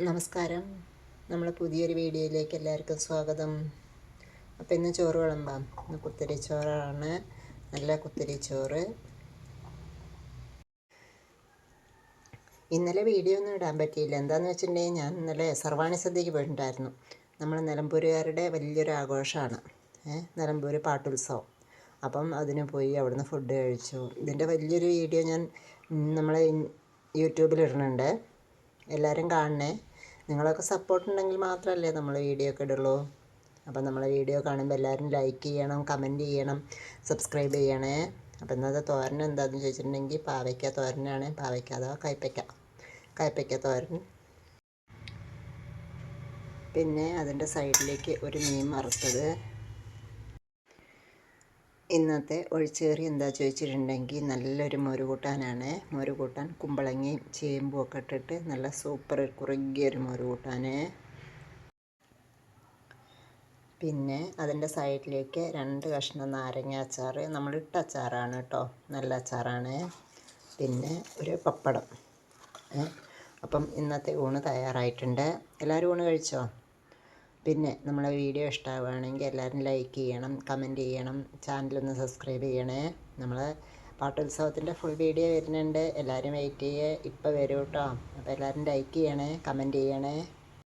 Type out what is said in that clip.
നമസ്കാരം. നമ്മളെ പുതിയൊരു വീഡിയോയിലേക്ക് എല്ലാവർക്കും സ്വാഗതം. അപ്പോൾ ഇന്ന് ചോറ് വിളമ്പാം. ഇന്ന് കുത്തരിച്ചോറാണ്. നല്ല കുത്തരിച്ചോറ്. ഇന്നലെ വീഡിയോ ഒന്നും ഇടാൻ പറ്റിയില്ല. എന്താണെന്ന് വെച്ചിട്ടുണ്ടെങ്കിൽ ഞാൻ ഇന്നലെ സർവാണി സദ്യക്ക് പോയിട്ടുണ്ടായിരുന്നു. നമ്മൾ നിലമ്പൂരുകാരുടെ വലിയൊരു ആഘോഷമാണ് നിലമ്പൂർ പാട്ടുത്സവം. അപ്പം അതിന് പോയി അവിടുന്ന് ഫുഡ് കഴിച്ചു. ഇതിൻ്റെ വലിയൊരു വീഡിയോ ഞാൻ നമ്മളെ യൂട്യൂബിൽ ഇടുന്നുണ്ട്. എല്ലാവരും കാണണേ. നിങ്ങളൊക്കെ സപ്പോർട്ട് ഉണ്ടെങ്കിൽ മാത്രമല്ലേ നമ്മൾ വീഡിയോ ഒക്കെ ഇടുള്ളൂ. അപ്പം നമ്മളെ വീഡിയോ കാണുമ്പോൾ എല്ലാവരും ലൈക്ക് ചെയ്യണം, കമൻറ്റ് ചെയ്യണം, സബ്സ്ക്രൈബ് ചെയ്യണേ. അപ്പം ഇന്നത്തെ തോരൻ എന്താണെന്ന് ചോദിച്ചിട്ടുണ്ടെങ്കിൽ പാവയ്ക്ക തോരനാണ്. പാവയ്ക്ക അഥവാ കയ്പ്പയ്ക്ക തോരൻ. പിന്നെ അതിൻ്റെ സൈഡിലേക്ക് ഒരു മീൻ വറുത്തത്. ഇന്നത്തെ ഒഴിച്ചുകറി എന്താ ചോദിച്ചിട്ടുണ്ടെങ്കിൽ നല്ലൊരു മോരുകൂട്ടാനാണ്. മോരുകൂട്ടാൻ കുമ്പളങ്ങയും ചേമ്പും ഒക്കെ ഇട്ടിട്ട് നല്ല സൂപ്പർ കുറുകിയൊരു മോരുകൂട്ടാൻ. പിന്നെ അതിൻ്റെ സൈഡിലേക്ക് 2 കഷ്ണം നാരങ്ങ അച്ചാർ. നമ്മളിട്ട അച്ചാറാണ് കേട്ടോ, നല്ല അച്ചാറാണ്. പിന്നെ ഒരു പപ്പടം. അപ്പം ഇന്നത്തെ ഊണ് തയ്യാറായിട്ടുണ്ട്. എല്ലാവരും ഊണ് കഴിച്ചോ? പിന്നെ നമ്മളെ വീഡിയോ ഇഷ്ടമാവുകയാണെങ്കിൽ എല്ലാവരും ലൈക്ക് ചെയ്യണം, കമൻറ്റ് ചെയ്യണം, ചാനലൊന്ന് സബ്സ്ക്രൈബ് ചെയ്യണേ. നമ്മൾ പാട്ടുത്സവത്തിൻ്റെ ഫുൾ വീഡിയോ വരുന്നുണ്ട്. എല്ലാവരും വെയിറ്റ് ചെയ്യുക. ഇപ്പോൾ വരും കേട്ടോ. അപ്പോൾ എല്ലാവരും ലൈക്ക് ചെയ്യണേ, കമൻറ്റ് ചെയ്യണേ.